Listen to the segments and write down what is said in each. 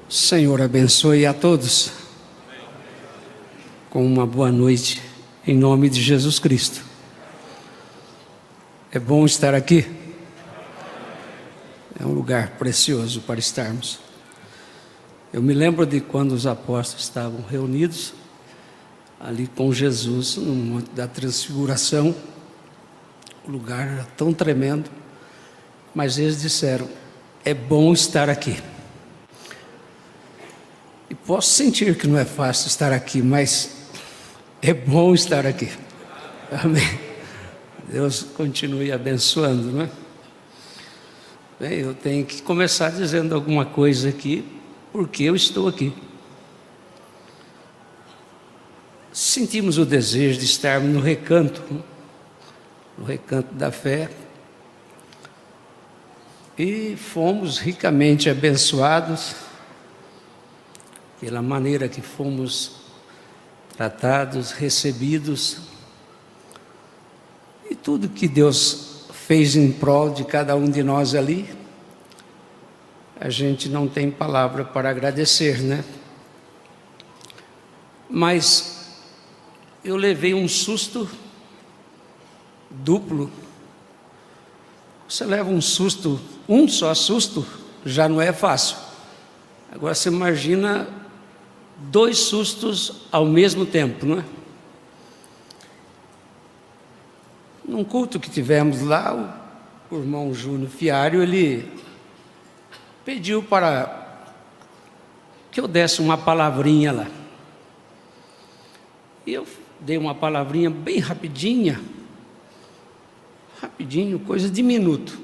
Senhor abençoe a todos com uma boa noite, em nome de Jesus Cristo. É bom estar aqui, é um lugar precioso para estarmos. Eu me lembro de quando os apóstolos estavam reunidos ali com Jesus no Monte da Transfiguração. O lugar era tão tremendo, mas eles disseram: é bom estar aqui. E posso sentir que não é fácil estar aqui, mas é bom estar aqui. Amém. Deus continue abençoando, não é? Bem, eu tenho que começar dizendo alguma coisa aqui, porque eu estou aqui. Sentimos o desejo de estarmos no recanto da fé, e fomos ricamente abençoados pela maneira que fomos tratados, recebidos, e tudo que Deus fez em prol de cada um de nós ali, a gente não tem palavra para agradecer, né? Mas eu levei um susto duplo. Você leva um susto, um só susto, já não é fácil. Agora você imagina 2 sustos ao mesmo tempo, não é? Num culto que tivemos lá, o irmão Júnior Fiário, ele pediu para que eu desse uma palavrinha lá. E eu dei uma palavrinha bem rapidinho, coisa de minuto.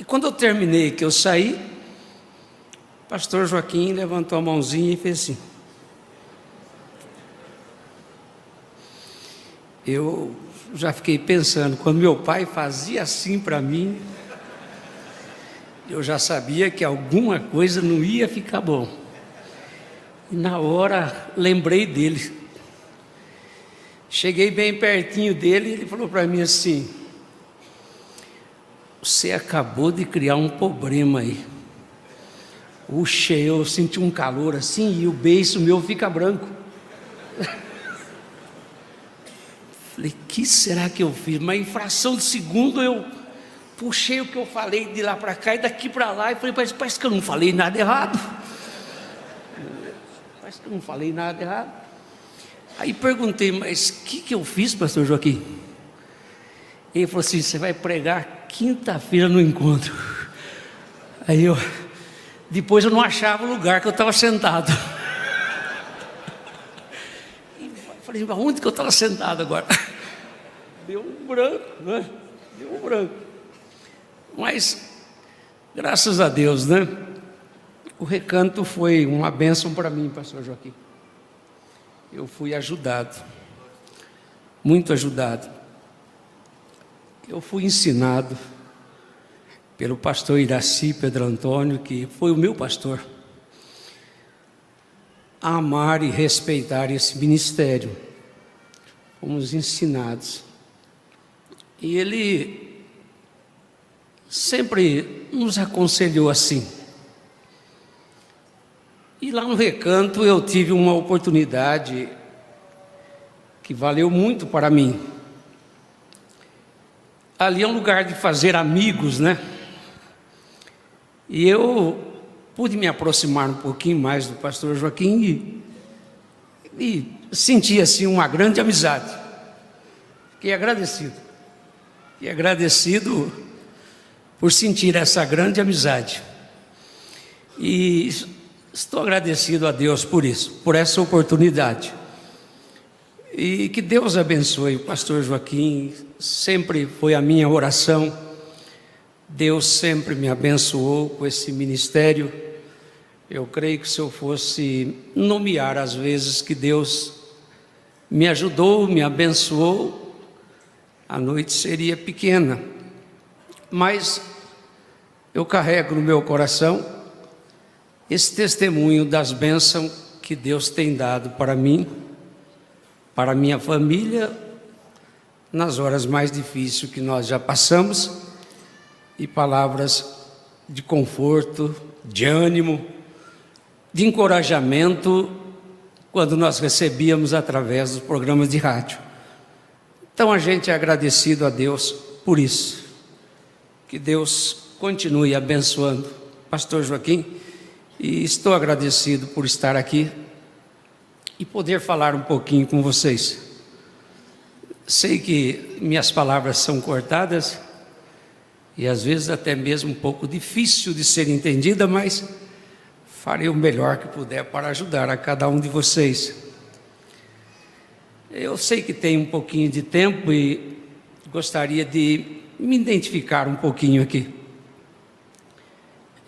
E quando eu terminei, que eu saí, o pastor Joaquim levantou a mãozinha e fez assim. Eu já fiquei pensando, quando meu pai fazia assim para mim, eu já sabia que alguma coisa não ia ficar bom. E na hora lembrei dele. Cheguei bem pertinho dele e ele falou para mim assim: você acabou de criar um problema aí. Puxa, eu senti um calor assim e o beiço meu fica branco. Falei, que será que eu fiz? Mas em fração de segundo eu puxei o que eu falei de lá para cá e daqui para lá e falei, parece que eu não falei nada errado. Parece que eu não falei nada errado. Aí perguntei, mas o que eu fiz, pastor Joaquim? Ele falou assim, você vai pregar quinta-feira no encontro. Aí depois eu não achava o lugar que eu estava sentado. E falei, mas onde que eu estava sentado agora? Deu um branco, né? Deu um branco. Mas, graças a Deus, né? O recanto foi uma bênção para mim, pastor Joaquim. Eu fui ajudado, muito ajudado. Eu fui ensinado pelo pastor Iraci Pedro Antônio, que foi o meu pastor, a amar e respeitar esse ministério. Fomos ensinados. E ele sempre nos aconselhou assim. E lá no recanto eu tive uma oportunidade que valeu muito para mim. Ali é um lugar de fazer amigos, né? E eu pude me aproximar um pouquinho mais do pastor Joaquim e senti assim uma grande amizade. Fiquei agradecido por sentir essa grande amizade. E estou agradecido a Deus por isso, por essa oportunidade. E que Deus abençoe o pastor Joaquim, sempre foi a minha oração. Deus sempre me abençoou com esse ministério. Eu creio que se eu fosse nomear as vezes que Deus me ajudou, me abençoou, a noite seria pequena. Mas eu carrego no meu coração esse testemunho das bênçãos que Deus tem dado para mim, para a minha família, nas horas mais difíceis que nós já passamos, e palavras de conforto, de ânimo, de encorajamento quando nós recebíamos através dos programas de rádio. Então a gente é agradecido a Deus por isso. Que Deus continue abençoando Pastor Joaquim, e estou agradecido por estar aqui e poder falar um pouquinho com vocês. Sei que minhas palavras são cortadas e às vezes até mesmo um pouco difícil de ser entendida, mas farei o melhor que puder para ajudar a cada um de vocês. Eu sei que tem um pouquinho de tempo e gostaria de me identificar um pouquinho aqui.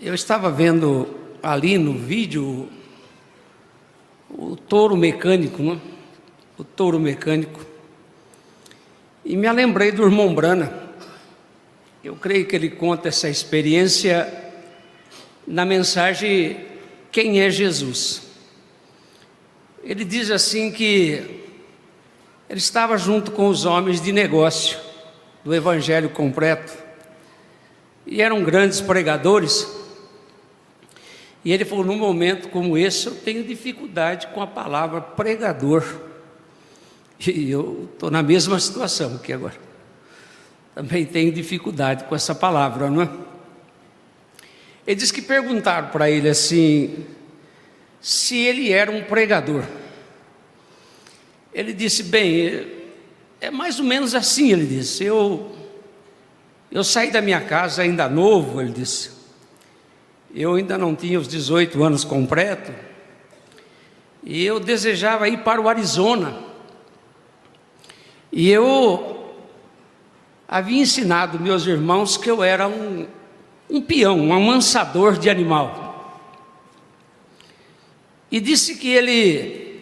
Eu estava vendo ali no vídeo o touro mecânico, né? O touro mecânico. E me lembrei do irmão Brana. Eu creio que ele conta essa experiência na mensagem Quem é Jesus? Ele diz assim que ele estava junto com os homens de negócio do Evangelho completo, e eram grandes pregadores, e ele falou: num momento como esse eu tenho dificuldade com a palavra pregador, e eu estou na mesma situação aqui agora, também tenho dificuldade com essa palavra, não é? Ele diz que perguntaram para ele assim, se ele era um pregador. Ele disse: bem, é mais ou menos assim. Ele disse: eu saí da minha casa ainda novo, ele disse, eu ainda não tinha os 18 anos completos, e eu desejava ir para o Arizona, e eu havia ensinado meus irmãos que eu era um peão, um amansador de animal, e disse que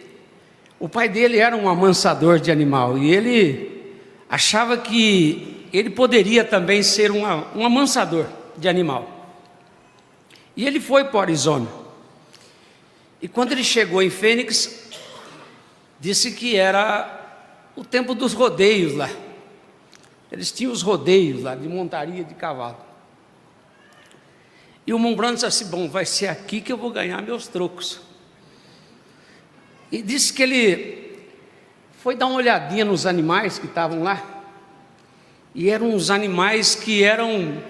o pai dele era um amansador de animal, e ele achava que ele poderia também ser um amansador de animal. E ele foi para o Arizona. E quando ele chegou em Fênix, disse que era o tempo dos rodeios lá. Eles tinham os rodeios lá, de montaria de cavalo. E o irmão Brana disse assim: bom, vai ser aqui que eu vou ganhar meus trocos. E disse que ele foi dar uma olhadinha nos animais que estavam lá, e eram uns animais que eram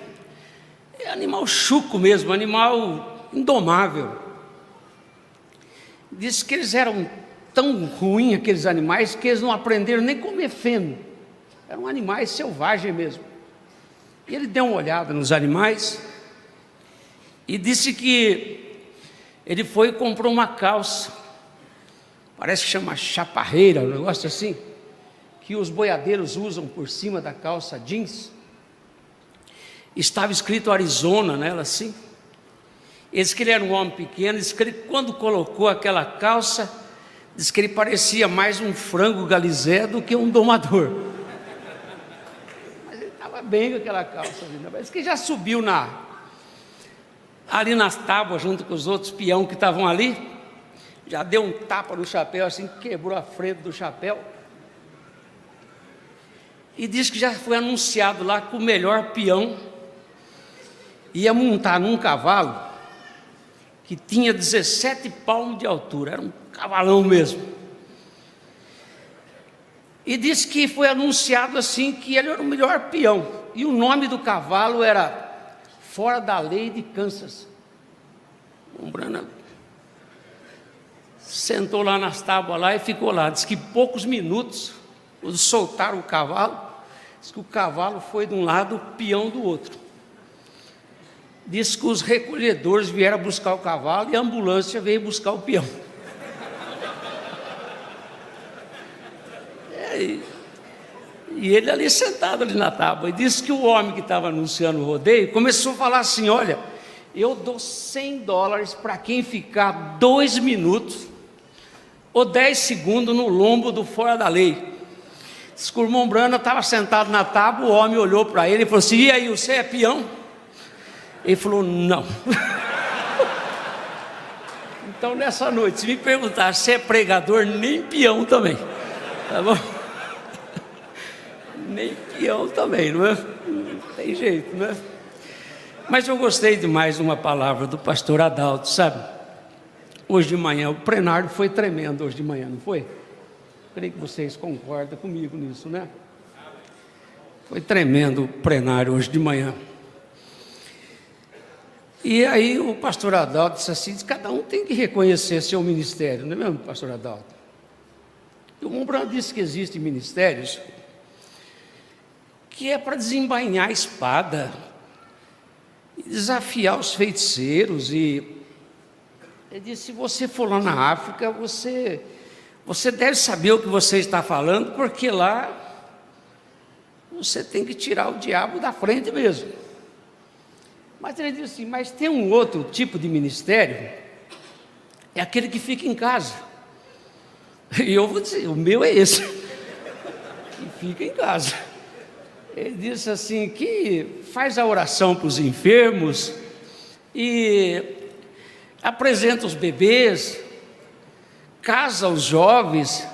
animal chuco mesmo, animal indomável. Disse que eles eram tão ruins, aqueles animais, que eles não aprenderam nem a comer feno, eram animais selvagens mesmo. E ele deu uma olhada nos animais e disse que ele foi e comprou uma calça, parece que chama chaparreira, um negócio assim, que os boiadeiros usam por cima da calça jeans. Estava escrito Arizona nela assim. Ele disse que ele era um homem pequeno, disse que ele, quando colocou aquela calça, disse que ele parecia mais um frango galizé do que um domador. Mas ele estava bem com aquela calça, mas que já subiu ali nas tábuas junto com os outros peão que estavam ali, já deu um tapa no chapéu, assim, quebrou a frente do chapéu, e disse que já foi anunciado lá que o melhor peão ia montar num cavalo que tinha 17 palmos de altura, era um cavalão mesmo. E disse que foi anunciado assim que ele era o melhor peão, e o nome do cavalo era Fora da Lei de Kansas. O Brana sentou lá nas tábuas lá e ficou lá. Diz que poucos minutos eles soltaram o cavalo. Diz que o cavalo foi de um lado, o peão do outro. Diz que os recolhedores vieram buscar o cavalo e a ambulância veio buscar o peão. E ele ali sentado ali na tábua. E disse que o homem que estava anunciando o rodeio começou a falar assim: olha, eu dou $100 para quem ficar 2 minutos ou 10 segundos no lombo do Fora da Lei. Diz que o irmão Brana estava sentado na tábua, o homem olhou para ele e falou assim: e aí, você é peão? Ele falou: não. Então nessa noite, se me perguntar se é pregador, nem peão também, tá bom? Nem peão também, não é? Não tem jeito, não é? Mas eu gostei demais de uma palavra do pastor Adalto, sabe? hoje de manhã. O plenário foi tremendo hoje de manhã, não foi? Creio que vocês concordam comigo nisso, né? Foi tremendo o plenário hoje de manhã. E aí o pastor Adalto disse assim, cada um tem que reconhecer seu ministério, não é mesmo, pastor Adalto? E o Mombrano disse que existem ministérios que é para desembainhar a espada, desafiar os feiticeiros. E ele disse, se você for lá na África, você deve saber o que você está falando, porque lá você tem que tirar o diabo da frente mesmo. Mas ele disse assim, mas tem um outro tipo de ministério, é aquele que fica em casa. E eu vou dizer, o meu é esse, que fica em casa. Ele disse assim, que faz a oração para os enfermos, e apresenta os bebês, casa os jovens,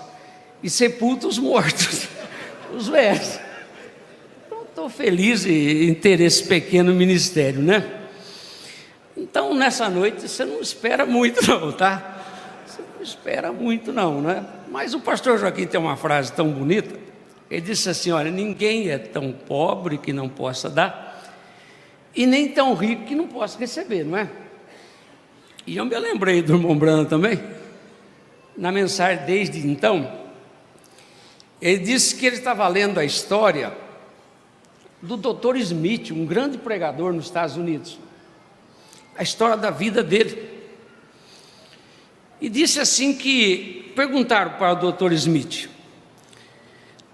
e sepulta os mortos, os velhos. Então, estou feliz em ter esse pequeno ministério, né? Então, nessa noite, você não espera muito não, tá? Você não espera muito não, né? Mas o pastor Joaquim tem uma frase tão bonita. Ele disse assim, olha, ninguém é tão pobre que não possa dar, e nem tão rico que não possa receber, não é? E eu me lembrei do irmão Brano também, na mensagem desde então, ele disse que ele estava lendo a história do Dr. Smith, um grande pregador nos Estados Unidos, a história da vida dele. E disse assim que, perguntaram para o Dr. Smith,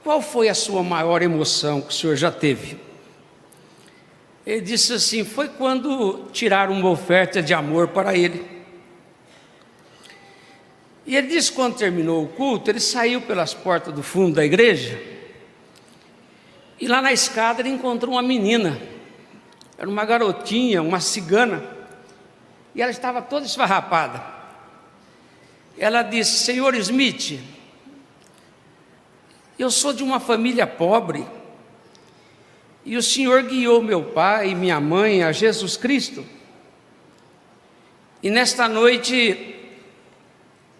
qual foi a sua maior emoção que o senhor já teve? Ele disse assim, foi quando tiraram uma oferta de amor para ele. E ele disse que quando terminou o culto, ele saiu pelas portas do fundo da igreja, e lá na escada ele encontrou uma menina, era uma garotinha, uma cigana, e ela estava toda esfarrapada. Ela disse, senhor Smith, eu sou de uma família pobre, e o Senhor guiou meu pai e minha mãe a Jesus Cristo, e nesta noite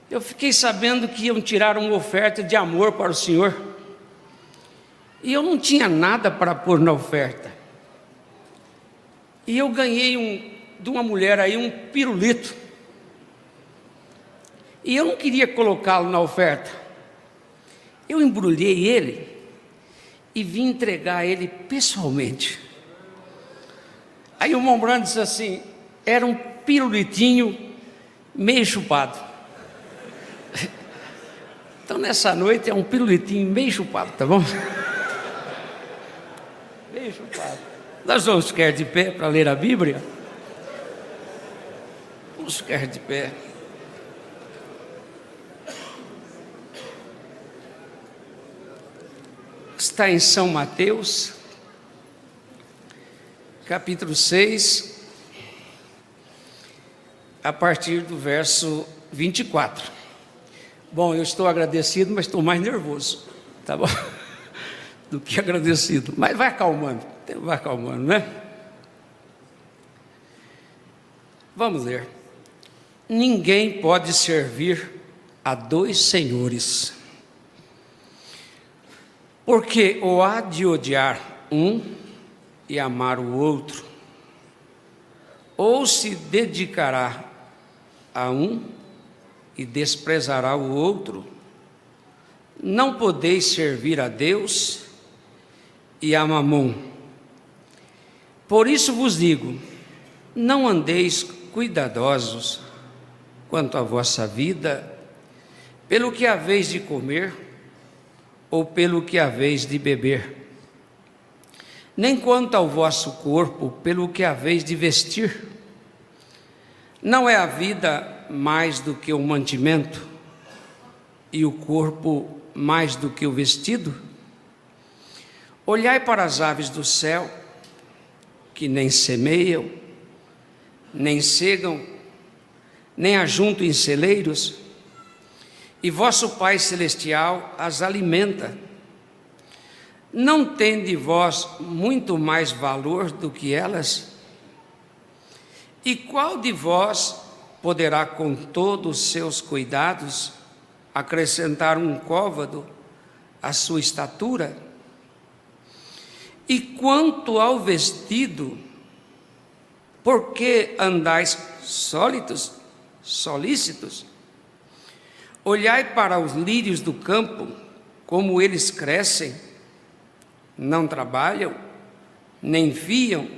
eu fiquei sabendo que iam tirar uma oferta de amor para o Senhor, e eu não tinha nada para pôr na oferta, e eu ganhei de uma mulher aí um pirulito, e eu não queria colocá-lo na oferta. Eu embrulhei ele e vim entregar ele pessoalmente. Aí o irmão Brando disse assim, era um pirulitinho meio chupado. Então nessa noite é um pirulitinho meio chupado, tá bom? Meio chupado. Nós vamos ficar de pé para ler a Bíblia? Vamos ficar de pé. Está em São Mateus, capítulo 6, a partir do verso 24. Bom, eu estou agradecido, mas estou mais nervoso, tá bom? Do que agradecido, mas vai acalmando, né? Vamos ler. Ninguém pode servir a dois senhores, porque ou há de odiar um e amar o outro, ou se dedicará a um e desprezará o outro. Não podeis servir a Deus e a Mamon. Por isso vos digo, não andeis cuidadosos quanto à vossa vida, pelo que haveis de comer, ou pelo que haveis de beber, nem quanto ao vosso corpo, pelo que haveis de vestir. Não é a vida mais do que o mantimento, e o corpo mais do que o vestido? Olhai para as aves do céu, que nem semeiam, nem cegam, nem ajuntam em celeiros, e vosso Pai Celestial as alimenta. Não tende vós muito mais valor do que elas? E qual de vós, poderá com todos os seus cuidados acrescentar um côvado à sua estatura? E quanto ao vestido, por que andais solícitos? Olhai para os lírios do campo, como eles crescem, não trabalham, nem fiam.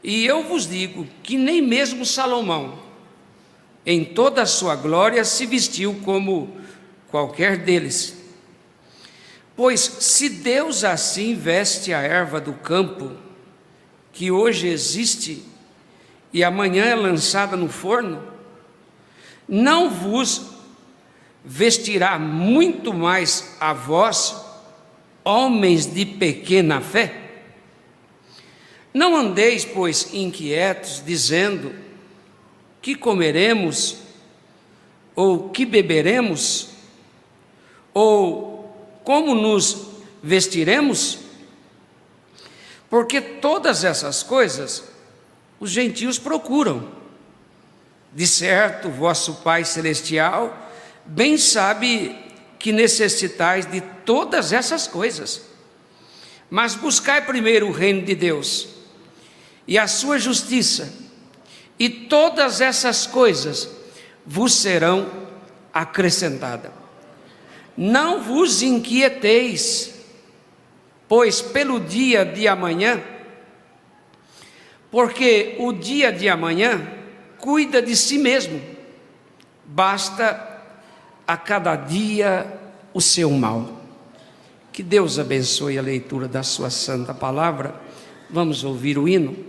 E eu vos digo que nem mesmo Salomão, em toda a sua glória, se vestiu como qualquer deles. Pois se Deus assim veste a erva do campo, que hoje existe e amanhã é lançada no forno, não vos vestirá muito mais a vós, homens de pequena fé? Não andeis, pois, inquietos, dizendo: que comeremos, ou que beberemos, ou como nos vestiremos? Porque todas essas coisas os gentios procuram. De certo, vosso Pai Celestial bem sabe que necessitais de todas essas coisas. Mas buscai primeiro o reino de Deus e a sua justiça, e todas essas coisas vos serão acrescentadas. Não vos inquieteis, pois pelo dia de amanhã, porque o dia de amanhã cuida de si mesmo, basta a cada dia o seu mal. Que Deus abençoe a leitura da sua santa palavra. Vamos ouvir o hino.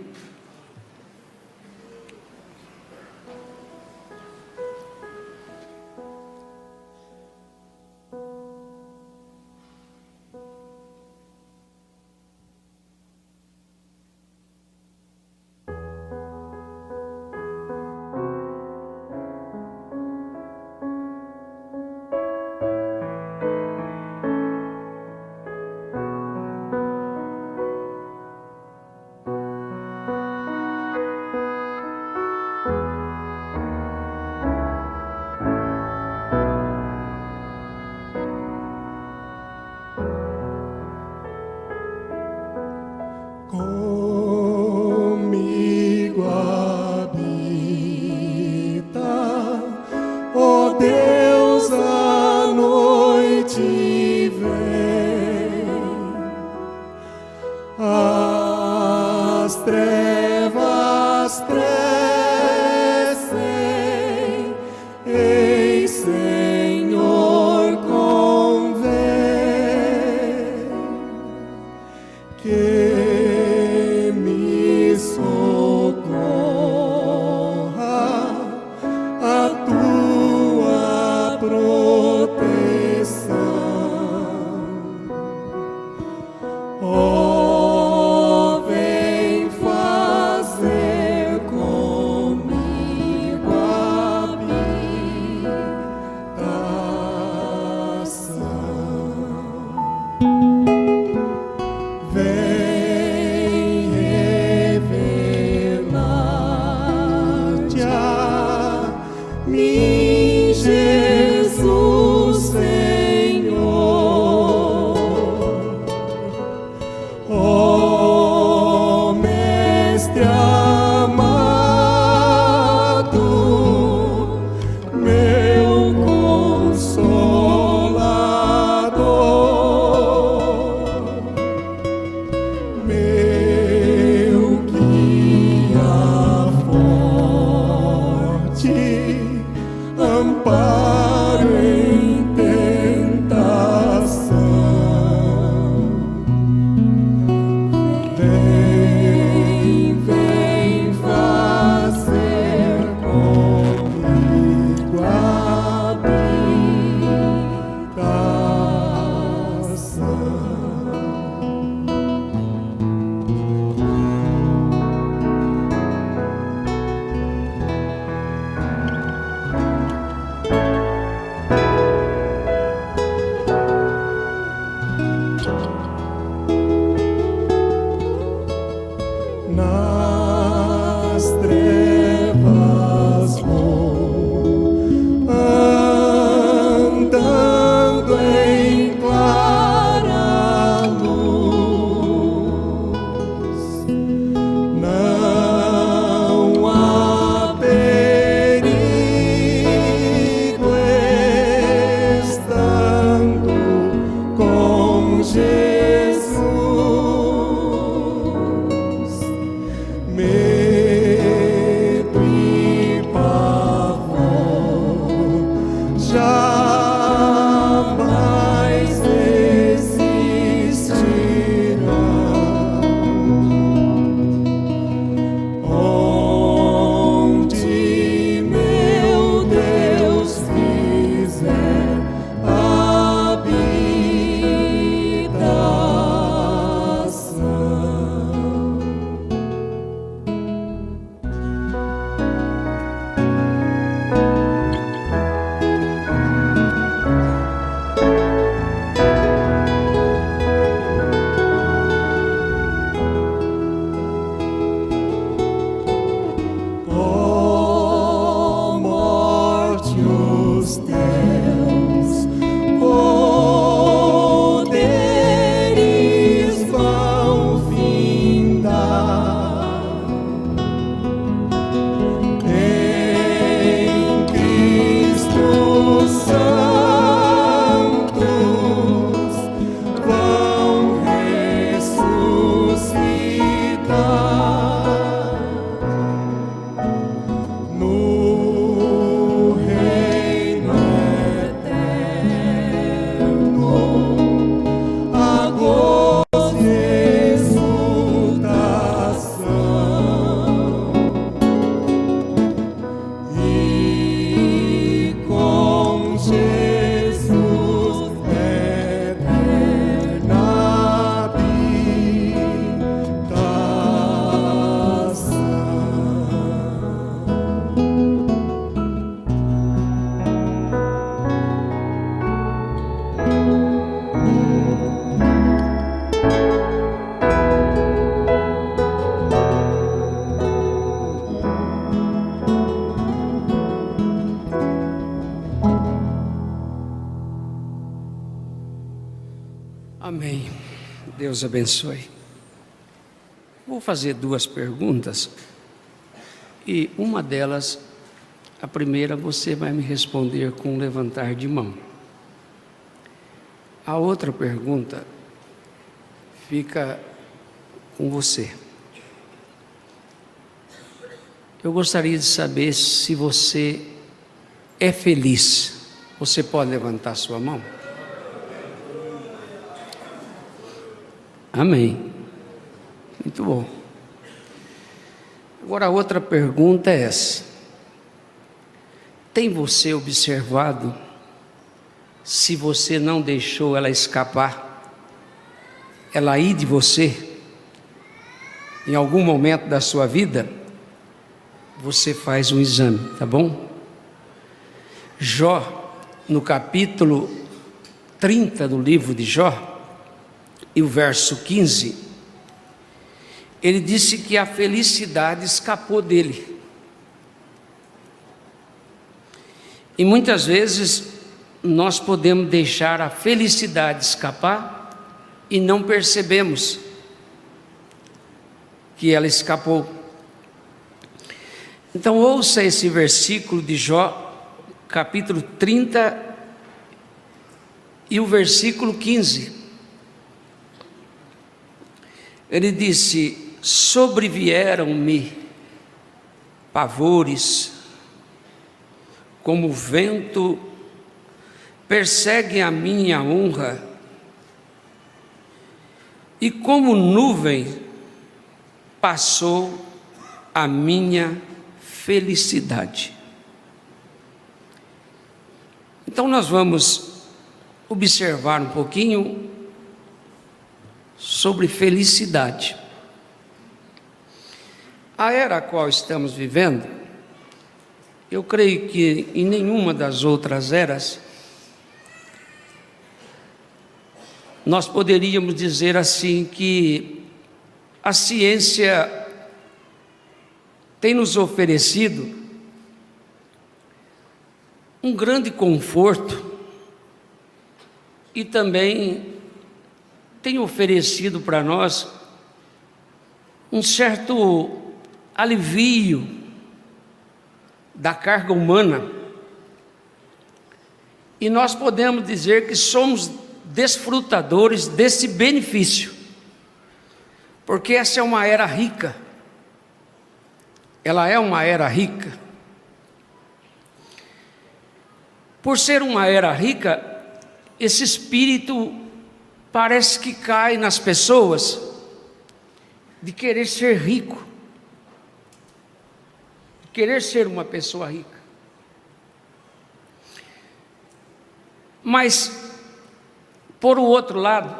Deus abençoe. Vou fazer 2 perguntas e uma delas, a primeira, você vai me responder com um levantar de mão. A outra pergunta fica com você. Eu gostaria de saber se você é feliz. Você pode levantar sua mão? Amém. Muito bom. Agora a outra pergunta é essa. Tem você observado se você não deixou ela escapar, ela ir de você, em algum momento da sua vida? Você faz um exame, tá bom? Jó, no capítulo 30 do livro de Jó, e o verso 15, ele disse que a felicidade escapou dele. E muitas vezes nós podemos deixar a felicidade escapar e não percebemos que ela escapou. Então ouça esse versículo de Jó, capítulo 30 e o versículo 15. Ele disse: sobrevieram-me pavores, como o vento perseguem a minha honra, e como nuvem passou a minha felicidade. Então nós vamos observar um pouquinho sobre felicidade. A era a qual estamos vivendo, eu creio que em nenhuma das outras eras nós poderíamos dizer assim que a ciência tem nos oferecido um grande conforto e também tem oferecido para nós um certo alívio da carga humana, e nós podemos dizer que somos desfrutadores desse benefício, porque essa é uma era rica, ela é uma era rica. Por ser uma era rica, esse espírito parece que cai nas pessoas de querer ser rico, de querer ser uma pessoa rica. Mas, por o outro lado,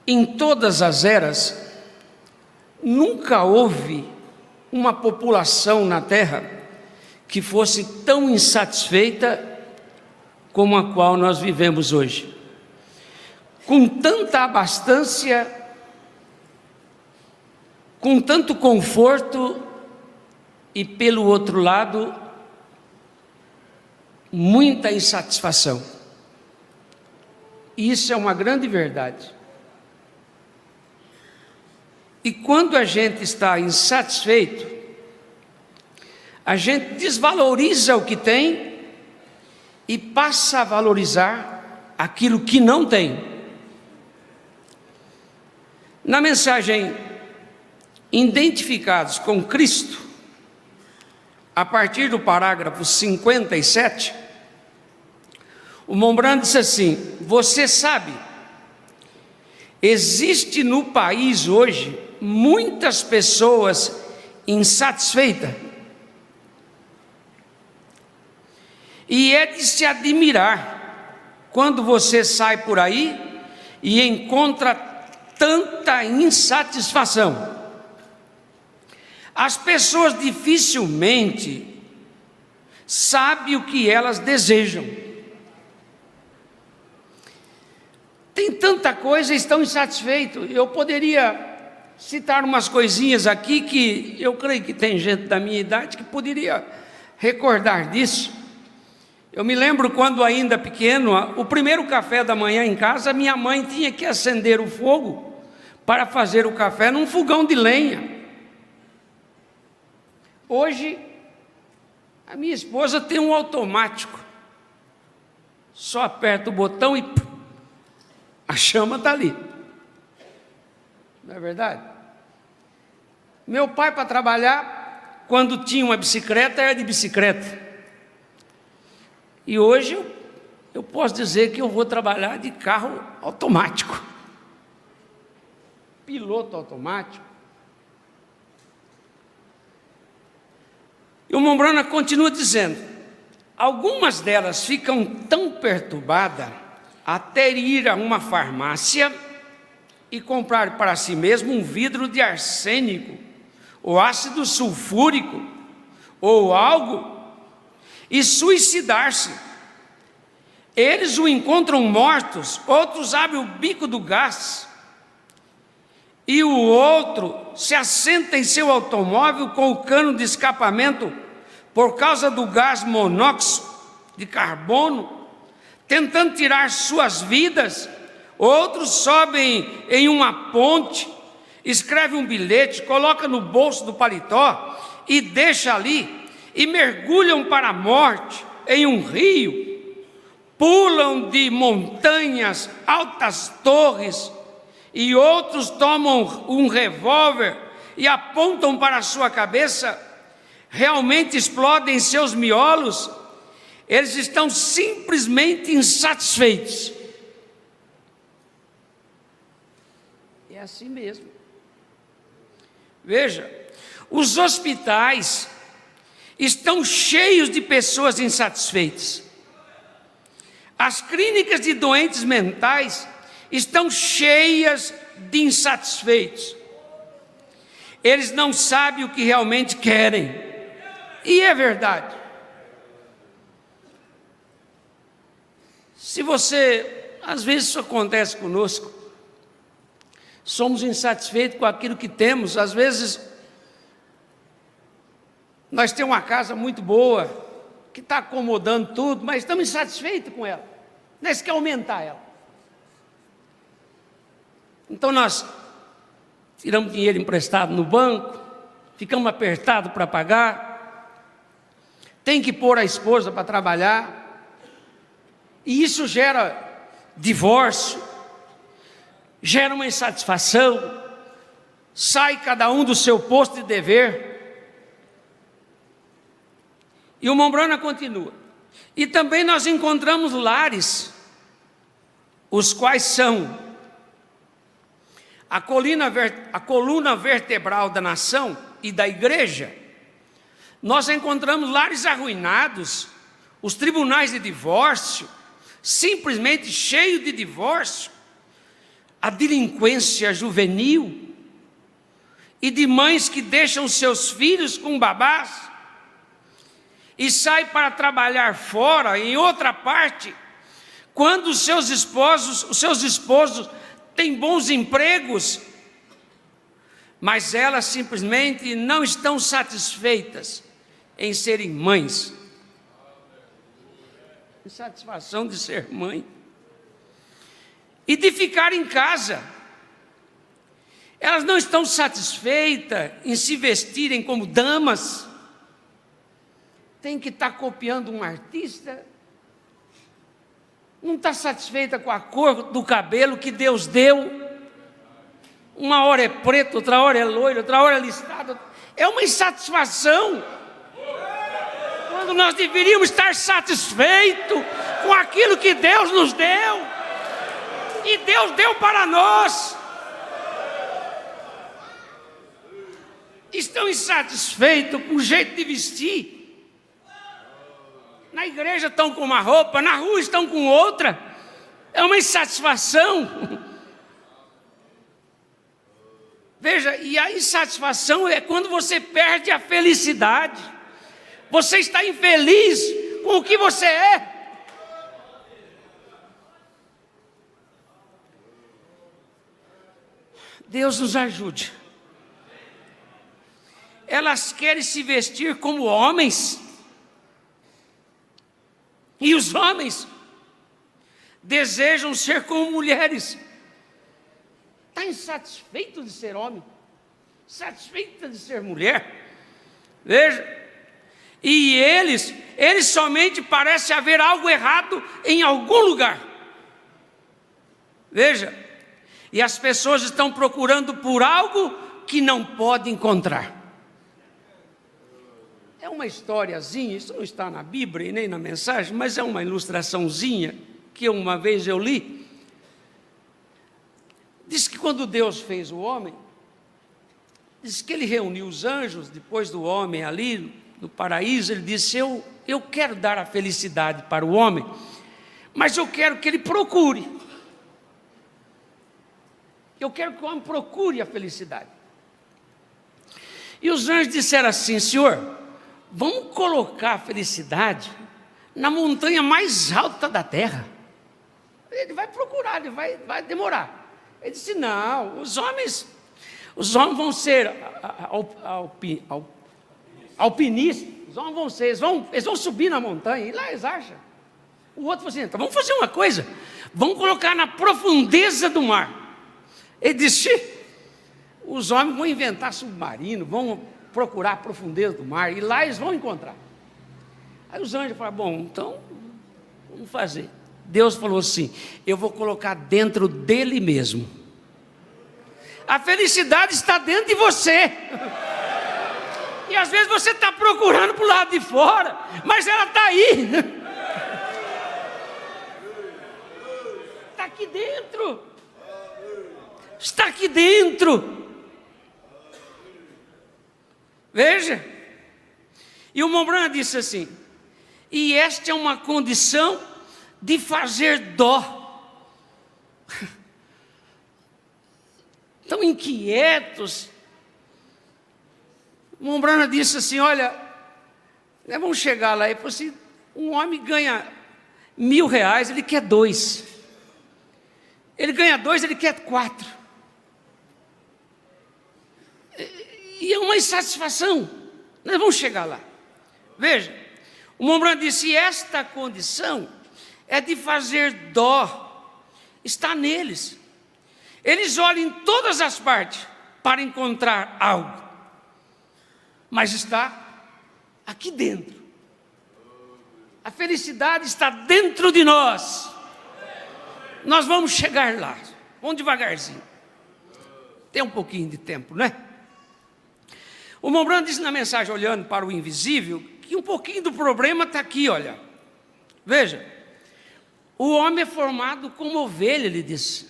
em todas as eras, nunca houve uma população na Terra que fosse tão insatisfeita como a qual nós vivemos hoje, com tanta abastança, com tanto conforto e, pelo outro lado, muita insatisfação. Isso é uma grande verdade. E quando a gente está insatisfeito, a gente desvaloriza o que tem e passa a valorizar aquilo que não tem. Na mensagem Identificados com Cristo, a partir do parágrafo 57, o Montbrand disse assim: você sabe, existe no país hoje muitas pessoas insatisfeitas, e é de se admirar quando você sai por aí e encontra tanta insatisfação. As pessoas dificilmente sabem o que elas desejam. Tem tanta coisa e estão insatisfeitos. Eu poderia citar umas coisinhas aqui que eu creio que tem gente da minha idade que poderia recordar disso. Eu me lembro quando ainda pequeno, o primeiro café da manhã em casa, minha mãe tinha que acender o fogo para fazer o café num fogão de lenha. Hoje, a minha esposa tem um automático. Só aperta o botão e a chama está ali. Não é verdade? Meu pai, para trabalhar, quando tinha uma bicicleta, era de bicicleta. E hoje eu posso dizer que eu vou trabalhar de carro automático. Piloto automático. E o Mombrana continua dizendo: algumas delas ficam tão perturbadas até ir a uma farmácia e comprar para si mesmo um vidro de arsênico, ou ácido sulfúrico, ou algo, e suicidar-se. Eles o encontram mortos, outros abrem o bico do gás, e o outro se assenta em seu automóvel com o cano de escapamento por causa do gás monóxido de carbono, tentando tirar suas vidas. Outros sobem em uma ponte, escreve um bilhete, coloca no bolso do paletó e deixa ali, e mergulham para a morte em um rio, pulam de montanhas, altas torres, e outros tomam um revólver e apontam para a sua cabeça, realmente explodem seus miolos. Eles estão simplesmente insatisfeitos. É assim mesmo. Veja, os hospitais estão cheios de pessoas insatisfeitas. As clínicas de doentes mentais estão cheias de insatisfeitos. Eles não sabem o que realmente querem. E é verdade. Se você, às vezes isso acontece conosco, somos insatisfeitos com aquilo que temos. Às vezes nós temos uma casa muito boa, que está acomodando tudo, mas estamos insatisfeitos com ela. Nós queremos aumentar ela. Então nós tiramos dinheiro emprestado no banco, ficamos apertados para pagar, tem que pôr a esposa para trabalhar, e isso gera divórcio, gera uma insatisfação, sai cada um do seu posto de dever. E o Mombrana continua: e também nós encontramos lares, os quais são a coluna vertebral da nação e da igreja. Nós encontramos lares arruinados, os tribunais de divórcio, simplesmente cheios de divórcio, a delinquência juvenil, e de mães que deixam seus filhos com babás, e saem para trabalhar fora, em outra parte, quando os seus esposos têm bons empregos, mas elas simplesmente não estão satisfeitas em serem mães. Insatisfação de ser mãe. E de ficar em casa. Elas não estão satisfeitas em se vestirem como damas. Tem que estar copiando um artista. Não está satisfeita com a cor do cabelo que Deus deu. Uma hora é preto, outra hora é loiro, outra hora é listado. É uma insatisfação. Quando nós deveríamos estar satisfeitos com aquilo que Deus nos deu. E Deus deu para nós. Estão insatisfeitos com o jeito de vestir. Na igreja estão com uma roupa, na rua estão com outra. É uma insatisfação. Veja, e a insatisfação é quando você perde a felicidade. Você está infeliz com o que você é. Deus nos ajude. Elas querem se vestir como homens. E os homens desejam ser como mulheres. Está insatisfeito de ser homem? Satisfeito de ser mulher? Veja. E eles somente parece haver algo errado em algum lugar. Veja. E as pessoas estão procurando por algo que não podem encontrar. É uma historiazinha, isso não está na Bíblia e nem na mensagem, mas é uma ilustraçãozinha que uma vez eu li. Diz que quando Deus fez o homem, diz que ele reuniu os anjos, depois do homem ali no paraíso, ele disse, eu quero dar a felicidade para o homem, mas eu quero que ele procure. Eu quero que o homem procure a felicidade. E os anjos disseram assim, Senhor, vamos colocar a felicidade na montanha mais alta da terra. Ele vai procurar, ele vai demorar. Ele disse, não, os homens vão ser alpinistas, os homens vão ser, eles vão subir na montanha, e lá eles acham. O outro falou assim, então vamos fazer uma coisa, vamos colocar na profundeza do mar. Ele disse, os homens vão inventar submarino, vão procurar a profundeza do mar, e lá eles vão encontrar. Aí os anjos falaram, bom, então, vamos fazer. Deus falou assim, eu vou colocar dentro dele mesmo. A felicidade está dentro de você. E às vezes você está procurando para o lado de fora, mas ela está aí. Está aqui dentro. Está aqui dentro. Veja. E o Mombrana disse assim, e esta é uma condição de fazer dó. Tão inquietos. O Mombrana disse assim, olha, vamos chegar lá, e falou assim, um homem ganha R$1.000, ele quer 2. Ele ganha 2, ele quer 4. E é uma insatisfação. Nós vamos chegar lá. Veja, o Mombrana disse, esta condição é de fazer dó. Está neles. Eles olham em todas as partes para encontrar algo. Mas está aqui dentro. A felicidade está dentro de nós. Nós vamos chegar lá. Vamos devagarzinho. Tem um pouquinho de tempo, não é? O Mombrana disse na mensagem, olhando para o invisível, que um pouquinho do problema está aqui, olha. Veja, o homem é formado como ovelha, ele disse.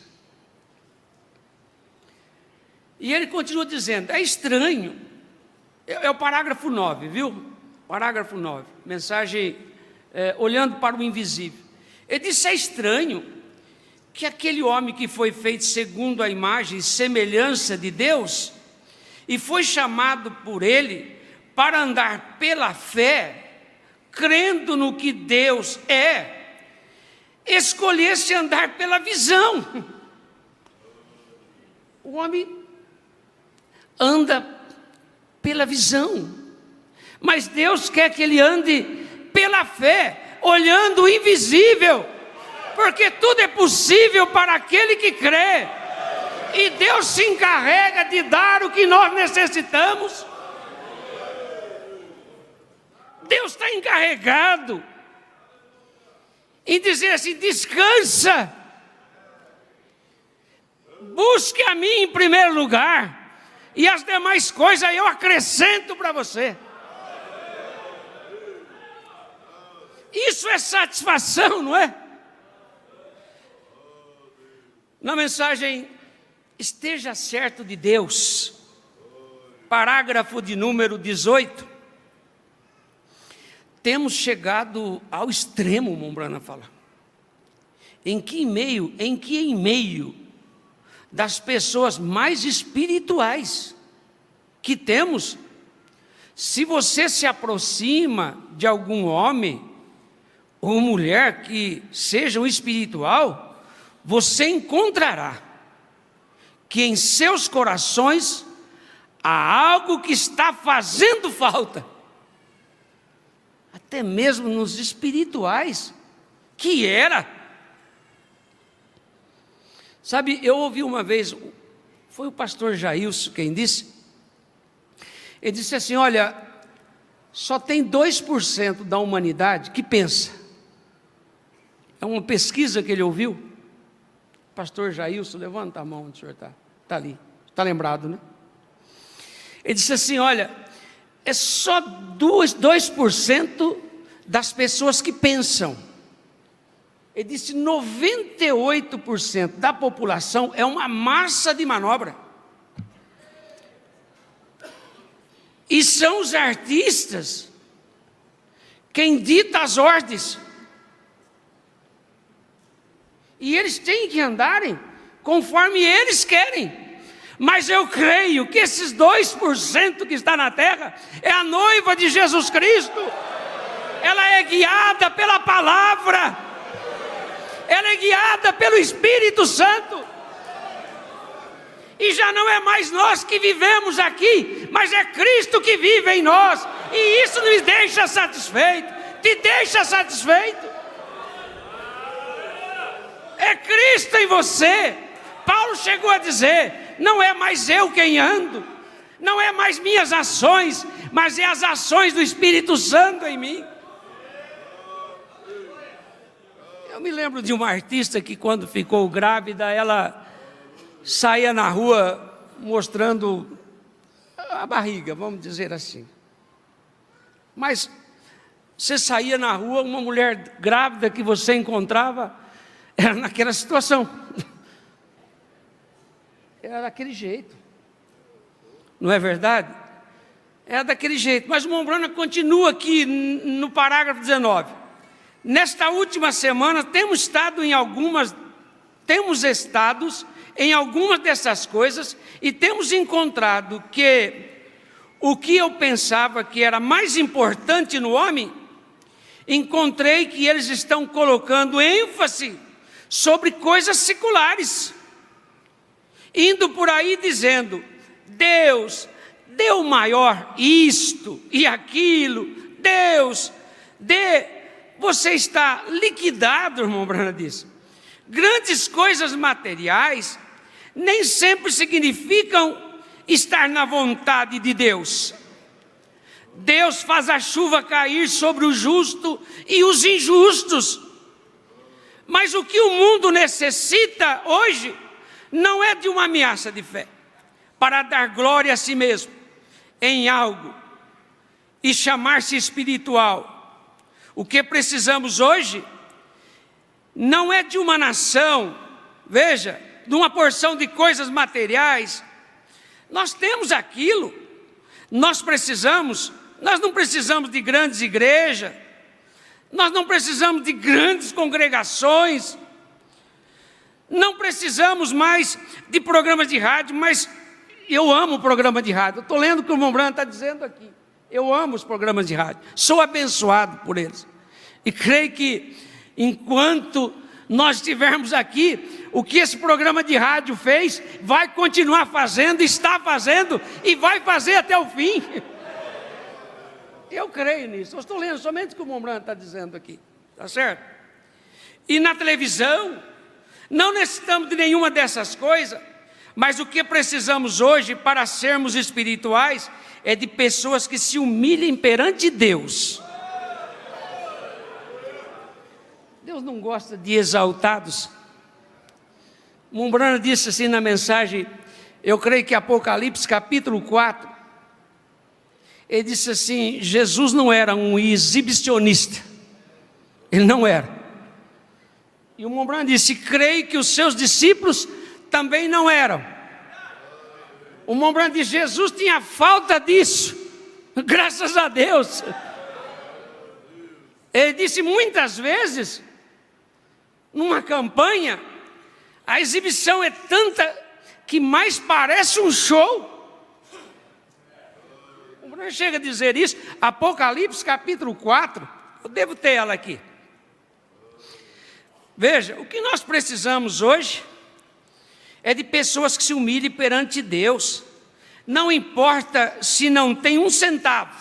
E ele continua dizendo, é estranho, é o parágrafo 9, viu? Parágrafo 9, mensagem olhando para o invisível. Ele disse, é estranho que aquele homem que foi feito segundo a imagem e semelhança de Deus, e foi chamado por ele para andar pela fé, crendo no que Deus é, escolhesse andar pela visão. O homem anda pela visão, mas Deus quer que ele ande pela fé, olhando o invisível, porque tudo é possível para aquele que crê. E Deus se encarrega de dar o que nós necessitamos. Deus está encarregado em dizer assim, descansa, busque a mim em primeiro lugar, e as demais coisas eu acrescento para você. Isso é satisfação, não é? Na mensagem Esteja Certo de Deus, parágrafo de número 18, temos chegado ao extremo, Mombrana fala, em que em meio das pessoas mais espirituais que temos, se você se aproxima de algum homem ou mulher que sejam espiritual, você encontrará que em seus corações há algo que está fazendo falta. Até mesmo nos espirituais, que era. Sabe, eu ouvi uma vez, foi o pastor Jailson quem disse, ele disse assim, olha, só tem 2% da humanidade que pensa. É uma pesquisa que ele ouviu. Pastor Jailson, levanta a mão onde o senhor está. Está ali, está lembrado, né? Ele disse assim, olha, é só 2% das pessoas que pensam. Ele disse 98% da população é uma massa de manobra. E são os artistas quem dita as ordens. E eles têm que andarem conforme eles querem. Mas eu creio que esses 2% que está na terra é a noiva de Jesus Cristo. Ela é guiada pela palavra. Ela é guiada pelo Espírito Santo. E já não é mais nós que vivemos aqui, mas é Cristo que vive em nós. E isso nos deixa satisfeito. Te deixa satisfeito. É Cristo em você. Paulo chegou a dizer, não é mais eu quem ando, não é mais minhas ações, mas é as ações do Espírito Santo em mim. Eu me lembro de uma artista que quando ficou grávida, ela saía na rua mostrando a barriga, vamos dizer assim. Mas você saía na rua, uma mulher grávida que você encontrava, era naquela situação. Era daquele jeito. Não é verdade? Era daquele jeito. Mas o Mombrana continua aqui no parágrafo 19. Nesta última semana temos estado em algumas dessas coisas e temos encontrado que o que eu pensava que era mais importante no homem, encontrei que eles estão colocando ênfase sobre coisas seculares, indo por aí dizendo, Deus deu maior isto e aquilo, Deus dê. Você está liquidado, irmão Brana disse. Grandes coisas materiais nem sempre significam estar na vontade de Deus. Deus faz a chuva cair sobre o justo e os injustos. Mas o que o mundo necessita hoje não é de uma ameaça de fé, para dar glória a si mesmo em algo e chamar-se espiritual. O que precisamos hoje não é de uma nação, veja, de uma porção de coisas materiais. Nós temos aquilo, nós não precisamos de grandes igrejas, nós não precisamos de grandes congregações, não precisamos mais de programas de rádio, mas eu amo o programa de rádio. Eu estou lendo o que o irmão Brana está dizendo aqui. Eu amo os programas de rádio, sou abençoado por eles. E creio que enquanto nós estivermos aqui, o que esse programa de rádio fez, vai continuar fazendo, está fazendo e vai fazer até o fim. Eu creio nisso, eu estou lendo somente o que o irmão Brana está dizendo aqui, está certo? E na televisão, não necessitamos de nenhuma dessas coisas, mas o que precisamos hoje para sermos espirituais é de pessoas que se humilhem perante Deus. Deus não gosta de exaltados. Mombrana disse assim na mensagem, eu creio que Apocalipse capítulo 4, ele disse assim, Jesus não era um exibicionista, ele não era. E o Mombrana disse, creio que os seus discípulos também não eram. O Mombrana diz, Jesus tinha falta disso, graças a Deus. Ele disse muitas vezes, numa campanha, a exibição é tanta que mais parece um show. O Mombrana chega a dizer isso, Apocalipse capítulo 4, eu devo ter ela aqui. Veja, o que nós precisamos hoje é de pessoas que se humilhem perante Deus, não importa se não tem um centavo,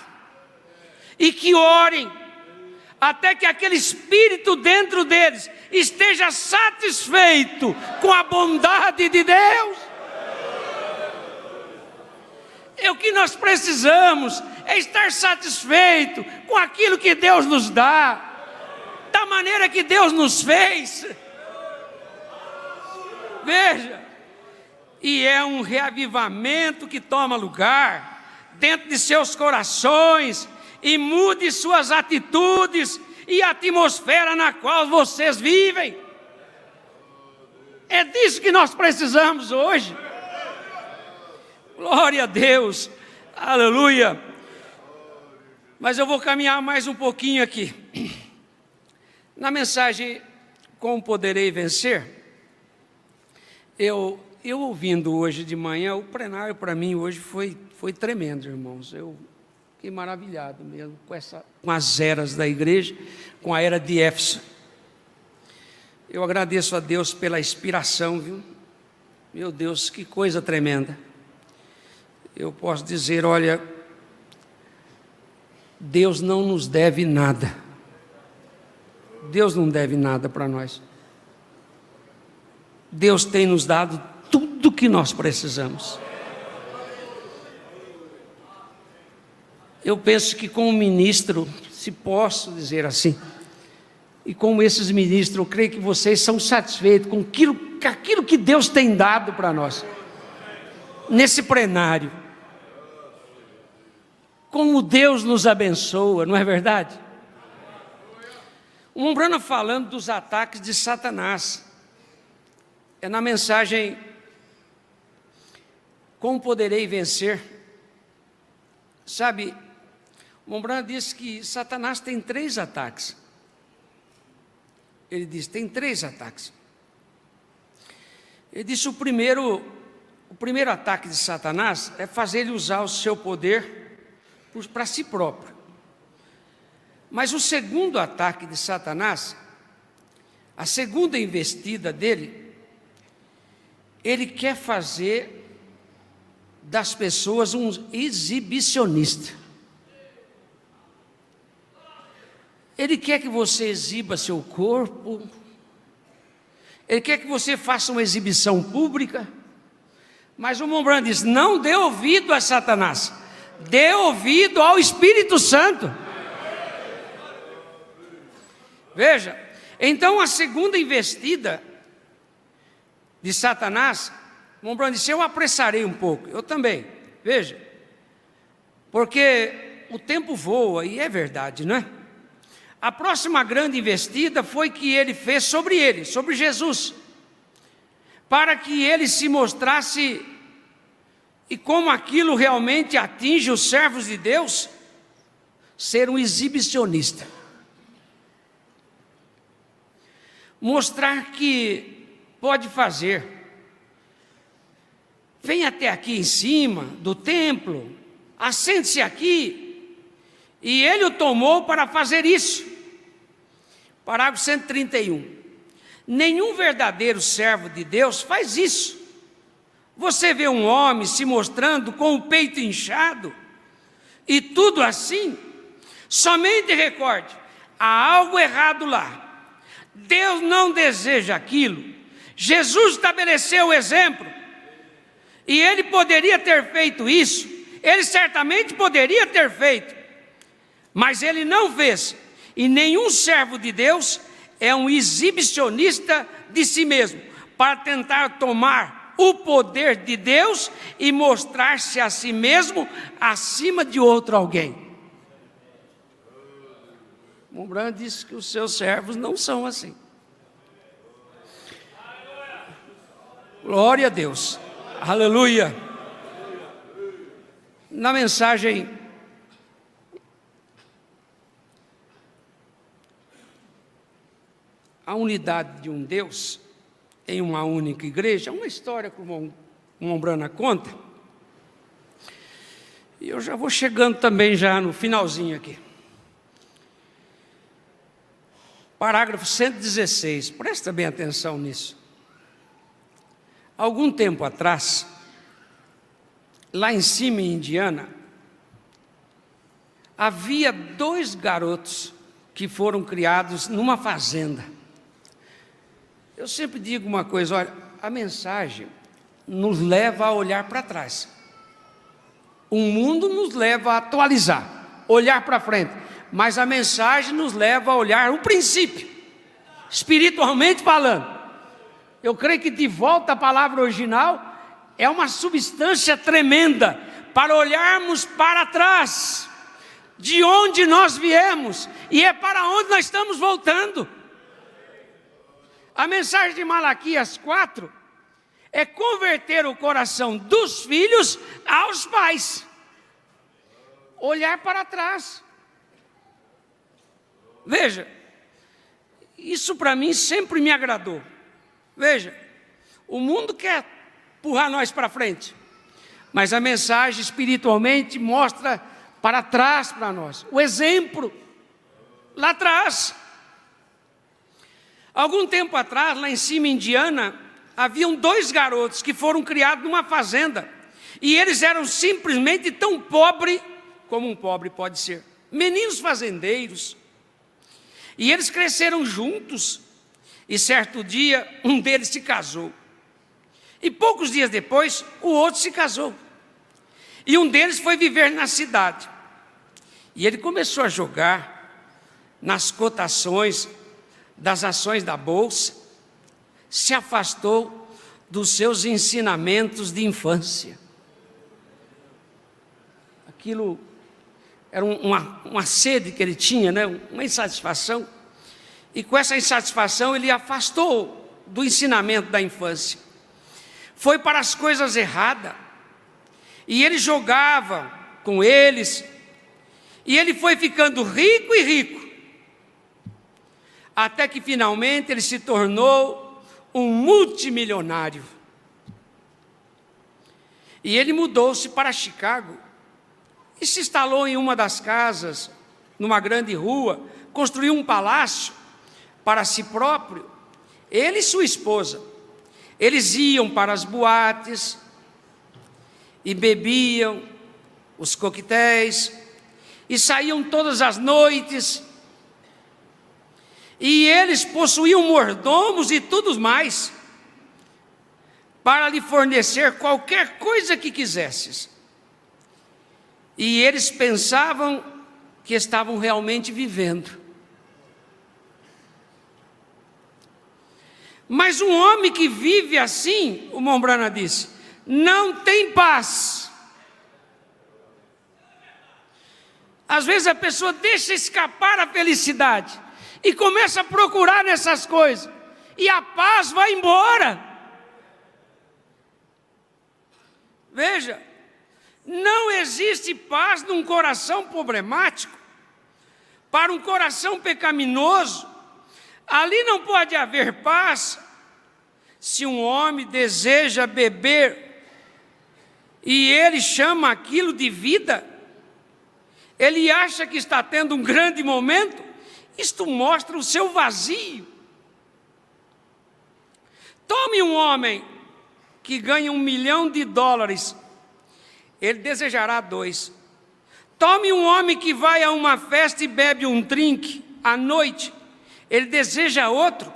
e que orem até que aquele espírito dentro deles esteja satisfeito com a bondade de Deus. O que nós precisamos é estar satisfeito com aquilo que Deus nos dá, da maneira que Deus nos fez. Veja, e é um reavivamento que toma lugar dentro de seus corações e mude suas atitudes e a atmosfera na qual vocês vivem. É disso que nós precisamos hoje. Glória a Deus, aleluia. Mas eu vou caminhar mais um pouquinho aqui. Na mensagem Como Poderei Vencer, eu ouvindo hoje de manhã, o plenário para mim hoje foi tremendo, irmãos. Eu fiquei maravilhado mesmo com as eras da igreja, com a era de Éfeso. Eu agradeço a Deus pela inspiração, viu? Meu Deus, que coisa tremenda. Eu posso dizer, olha, Deus não nos deve nada. Deus não deve nada para nós. Deus tem nos dado tudo o que nós precisamos. Eu penso que como ministro, se posso dizer assim, e como esses ministros, eu creio que vocês são satisfeitos com aquilo que Deus tem dado para nós, nesse plenário. Como Deus nos abençoa, não é verdade? O Mombrana falando dos ataques de Satanás, é na mensagem Como Poderei Vencer. Sabe, o Mombrana disse que Satanás tem 3 ataques. Ele disse, tem 3 ataques. Ele disse, o primeiro ataque de Satanás é fazer ele usar o seu poder para si próprio. Mas o segundo ataque de Satanás, a segunda investida dele, ele quer fazer das pessoas um exibicionista. Ele quer que você exiba seu corpo, ele quer que você faça uma exibição pública, mas o Mombrana diz, não dê ouvido a Satanás, dê ouvido ao Espírito Santo. Veja, então a segunda investida de Satanás, Mombrana disse, eu apressarei um pouco, eu também, veja, porque o tempo voa, e é verdade, não é? A próxima grande investida foi que ele fez sobre Jesus, para que ele se mostrasse, e como aquilo realmente atinge os servos de Deus, ser um exibicionista. Mostrar que pode fazer. Vem até aqui em cima do templo, assente-se aqui, e ele o tomou para fazer isso. Parágrafo 131. Nenhum verdadeiro servo de Deus faz isso. Você vê um homem se mostrando com o peito inchado, e tudo assim, somente recorde, há algo errado lá. Deus não deseja aquilo. Jesus estabeleceu o exemplo, e ele poderia ter feito isso, ele certamente poderia ter feito, mas ele não fez. E nenhum servo de Deus é um exibicionista de si mesmo, para tentar tomar o poder de Deus e mostrar-se a si mesmo acima de outro alguém. Mombrana disse que os seus servos não são assim. Glória a Deus, aleluia. Na mensagem A Unidade de um Deus em uma única igreja, é uma história que o Mombrana conta, e eu já vou chegando também já no finalzinho aqui. Parágrafo 116, presta bem atenção nisso. Algum tempo atrás, lá em cima em Indiana, havia 2 garotos que foram criados numa fazenda. Eu sempre digo uma coisa, olha, a mensagem nos leva a olhar para trás. O mundo nos leva a atualizar, olhar para frente. Mas a mensagem nos leva a olhar o princípio, espiritualmente falando. Eu creio que de volta à palavra original é uma substância tremenda para olharmos para trás, de onde nós viemos, e é para onde nós estamos voltando. A mensagem de Malaquias 4 é converter o coração dos filhos aos pais, olhar para trás. Veja, isso para mim sempre me agradou. Veja, o mundo quer empurrar nós para frente, mas a mensagem espiritualmente mostra para trás para nós, o exemplo lá atrás. Algum tempo atrás, lá em cima em Indiana, haviam 2 garotos que foram criados numa fazenda, e eles eram simplesmente tão pobres como um pobre pode ser, meninos fazendeiros. E eles cresceram juntos, e certo dia um deles se casou. E poucos dias depois, o outro se casou. E um deles foi viver na cidade. E ele começou a jogar nas cotações das ações da bolsa, se afastou dos seus ensinamentos de infância. Aquilo era uma sede que ele tinha, né? Uma insatisfação. E com essa insatisfação ele afastou do ensinamento da infância. Foi para as coisas erradas. E ele jogava com eles. E ele foi ficando rico e rico. Até que finalmente ele se tornou um multimilionário. E ele mudou-se para Chicago. E se instalou em uma das casas, numa grande rua, construiu um palácio para si próprio. Ele e sua esposa, eles iam para as boates e bebiam os coquetéis e saíam todas as noites. E eles possuíam mordomos e tudo mais para lhe fornecer qualquer coisa que quisesses. E eles pensavam que estavam realmente vivendo. Mas um homem que vive assim, o Mombrana disse, não tem paz. Às vezes a pessoa deixa escapar a felicidade e começa a procurar nessas coisas, e a paz vai embora. Veja, não existe paz num coração problemático, para um coração pecaminoso. Ali não pode haver paz. Se um homem deseja beber e ele chama aquilo de vida, ele acha que está tendo um grande momento, isto mostra o seu vazio. Tome um homem que ganha $1 milhão, ele desejará 2. Tome um homem que vai a uma festa e bebe um drink à noite, ele deseja outro.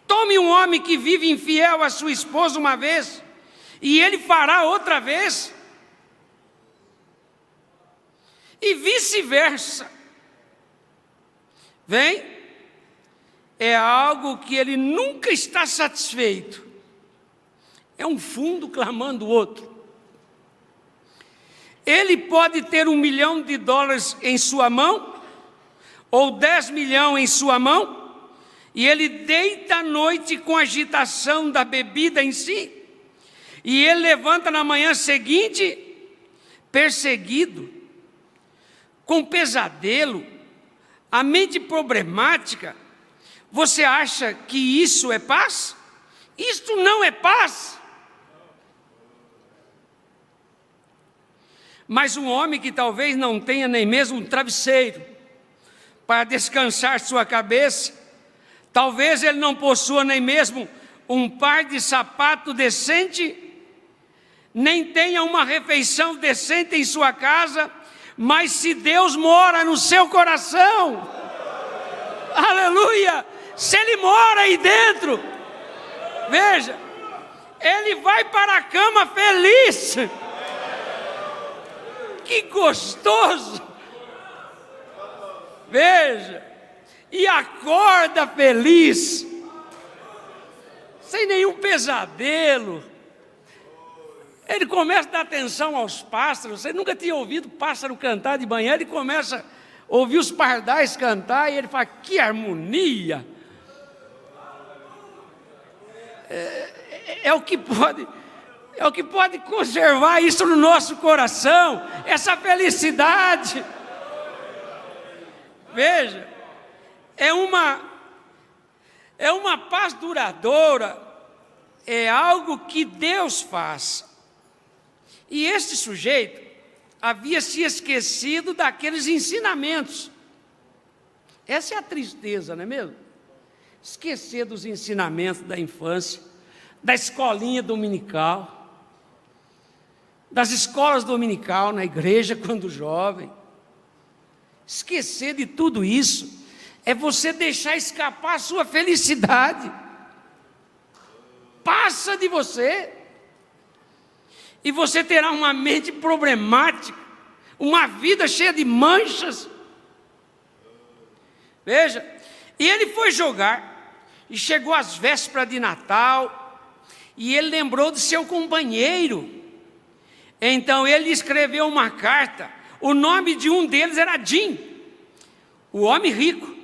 Tome um homem que vive infiel à sua esposa uma vez, e ele fará outra vez. E vice-versa. Vem? É algo que ele nunca está satisfeito. É um fundo clamando o outro. Ele pode ter $1 milhão em sua mão, ou 10 milhões em sua mão, e ele deita à noite com a agitação da bebida em si, e ele levanta na manhã seguinte, perseguido, com pesadelo, a mente problemática. Você acha que isso é paz? Isto não é paz. Mas um homem que talvez não tenha nem mesmo um travesseiro para descansar sua cabeça, talvez ele não possua nem mesmo um par de sapato decente, nem tenha uma refeição decente em sua casa, mas se Deus mora no seu coração, aleluia, se ele mora aí dentro, veja, ele vai para a cama feliz. Que gostoso! Veja, e acorda feliz, sem nenhum pesadelo. Ele começa a dar atenção aos pássaros. Você nunca tinha ouvido pássaro cantar de manhã, ele começa a ouvir os pardais cantar, e ele fala, que harmonia! É o que pode conservar isso no nosso coração, essa felicidade. Veja, é uma paz duradoura, é algo que Deus faz. E este sujeito havia se esquecido daqueles ensinamentos. Essa é a tristeza, não é mesmo? Esquecer dos ensinamentos da infância, da escolinha dominical, das escolas dominical na igreja quando jovem. Esquecer de tudo isso é você deixar escapar a sua felicidade. Passa de você. E você terá uma mente problemática, uma vida cheia de manchas. Veja, e ele foi jogar, e chegou às vésperas de Natal, e ele lembrou de seu companheiro. Então ele escreveu uma carta, o nome de um deles era Jim, o homem rico,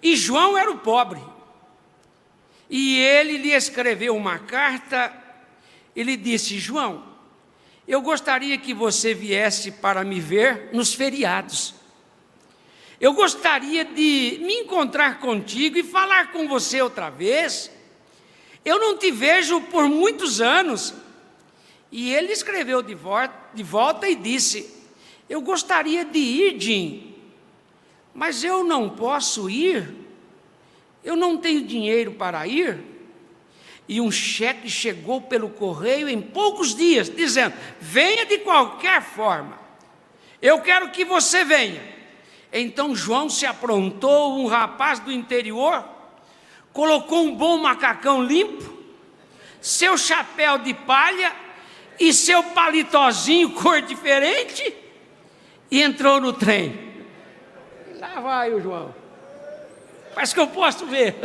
e João era o pobre. E ele lhe escreveu uma carta, ele disse, João, eu gostaria que você viesse para me ver nos feriados. Eu gostaria de me encontrar contigo e falar com você outra vez. Eu não te vejo por muitos anos. E ele escreveu de volta e disse, eu gostaria de ir, Jim, mas eu não posso ir. Eu não tenho dinheiro para ir. E um cheque chegou pelo correio em poucos dias, dizendo, venha de qualquer forma, eu quero que você venha. Então João se aprontou, um rapaz do interior, colocou um bom macacão limpo, seu chapéu de palha e seu palitozinho cor diferente, e entrou no trem. Lá vai o João, parece que eu posso ver.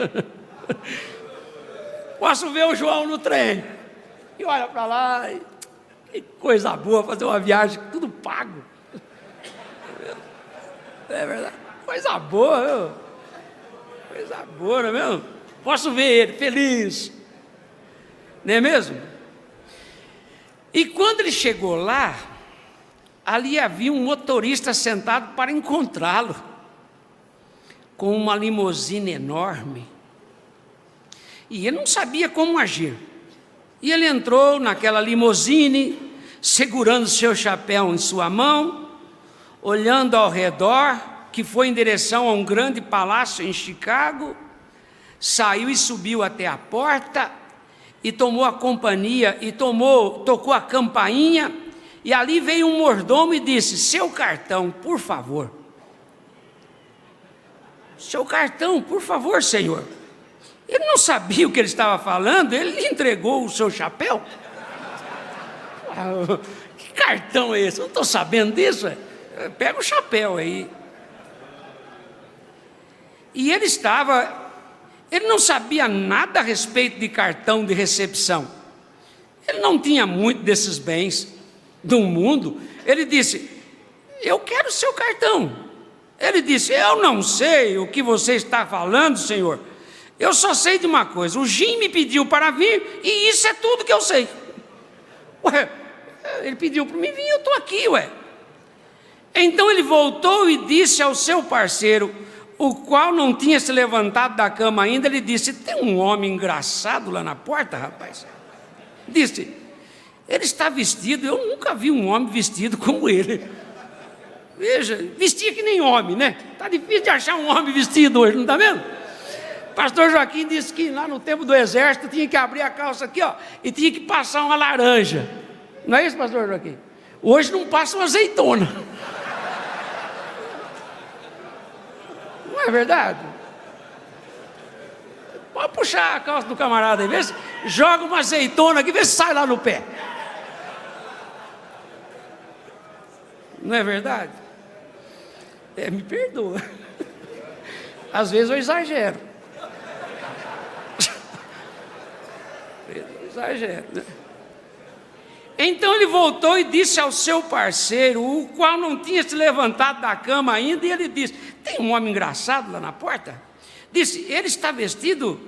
Posso ver o João no trem, e olha para lá, que coisa boa fazer uma viagem, tudo pago. É verdade, coisa boa, viu? Coisa boa, não é mesmo? Posso ver ele feliz, não é mesmo? E quando ele chegou lá, ali havia um motorista sentado para encontrá-lo, com uma limusine enorme. E ele não sabia como agir. E ele entrou naquela limusine, segurando seu chapéu em sua mão, olhando ao redor, que foi em direção a um grande palácio em Chicago, saiu e subiu até a porta, e tomou a companhia, e tocou a campainha, e ali veio um mordomo e disse, seu cartão, por favor. Seu cartão, por favor, senhor. Ele não sabia o que ele estava falando, ele lhe entregou o seu chapéu. Que cartão é esse? Eu não estou sabendo disso. Pega o chapéu aí. E ele não sabia nada a respeito de cartão de recepção. Ele não tinha muito desses bens do mundo. Ele disse, eu quero o seu cartão. Ele disse, eu não sei o que você está falando, senhor. Eu só sei de uma coisa, o Jim me pediu para vir, e isso é tudo que eu sei. Ué, ele pediu para mim vir, eu estou aqui, ué. Então ele voltou e disse ao seu parceiro, o qual não tinha se levantado da cama ainda, ele disse, tem um homem engraçado lá na porta, rapaz. Disse, ele está vestido, eu nunca vi um homem vestido como ele. Veja, vestia que nem homem, né? Está difícil de achar um homem vestido hoje, não está vendo? Pastor Joaquim disse que lá no tempo do exército tinha que abrir a calça aqui, ó, e tinha que passar uma laranja. Não é isso, pastor Joaquim? Hoje não passa uma azeitona. Não é verdade? Pode puxar a calça do camarada aí, vê se joga uma azeitona aqui, vê se sai lá no pé. Não é verdade? Me perdoa. Às vezes eu exagero. Né? Então ele voltou e disse ao seu parceiro, o qual não tinha se levantado da cama ainda, e ele disse: tem um homem engraçado lá na porta? Disse: ele está vestido,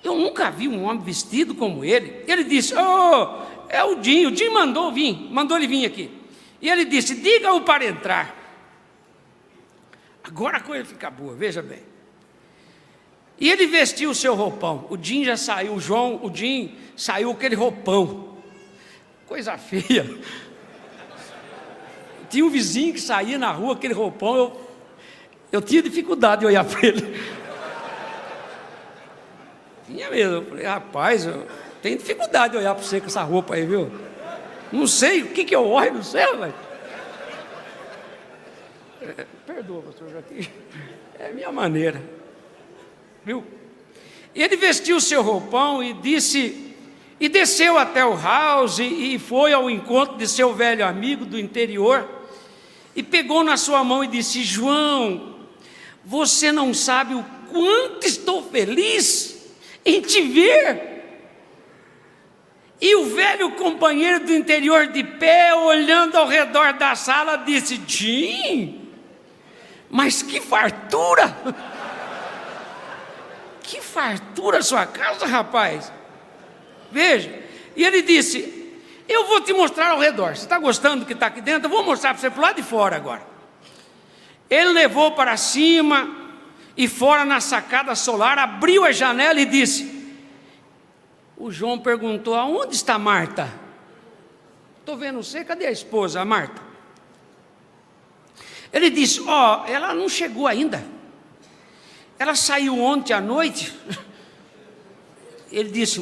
eu nunca vi um homem vestido como ele. Ele disse: oh, é o Jim mandou ele vir aqui. E ele disse: diga-o para entrar. Agora a coisa fica boa, veja bem. E ele vestiu o seu roupão. O Jim já saiu, o Jim saiu aquele roupão. Coisa feia. Tinha um vizinho que saía na rua, aquele roupão, eu tinha dificuldade de olhar para ele. Tinha mesmo. Eu falei: rapaz, eu tenho dificuldade de olhar para você com essa roupa aí, viu? Não sei o que eu olho, não sei, mas... perdoa, pastor Joaquim. É a minha maneira. Viu? Ele vestiu o seu roupão e disse... E desceu até o house e foi ao encontro de seu velho amigo do interior. E pegou na sua mão e disse: João, você não sabe o quanto estou feliz em te ver. E o velho companheiro do interior, de pé, olhando ao redor da sala, disse: Jim, mas que fartura! Que fartura a sua casa, rapaz! Veja, e ele disse: eu vou te mostrar ao redor. Você está gostando do que está aqui dentro? Eu vou mostrar para você para o lado de fora agora. Ele levou para cima e fora na sacada solar, abriu a janela e disse... O João perguntou: aonde está Marta? Estou vendo você, cadê a esposa, a Marta? Ele disse: ela não chegou ainda. Ela saiu ontem à noite. Ele disse: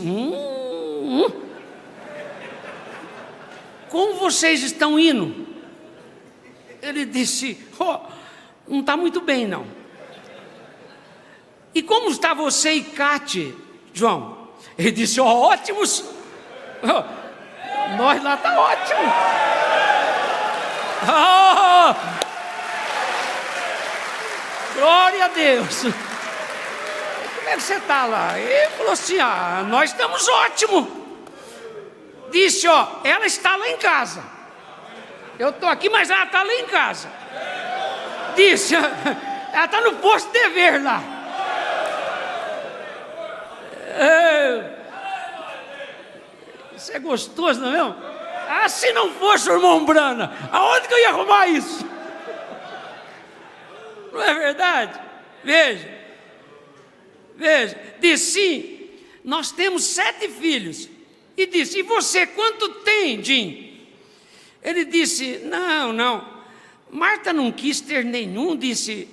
como vocês estão indo? Ele disse: não está muito bem, não. E como está você e Cate, João? Ele disse: ótimos. Nós lá está ótimo. Glória a Deus. Como é que você está lá? Ele falou assim: nós estamos ótimos. Disse: ela está lá em casa. Eu estou aqui, mas ela está lá em casa. Disse: ela está no posto de dever lá. Isso é gostoso, não é mesmo? Se não fosse o irmão Brana, aonde que eu ia arrumar isso? Não é verdade? Veja, disse: sim, nós temos 7 filhos. E disse: e você quanto tem, Jim? Ele disse: não, Marta não quis ter nenhum. Disse: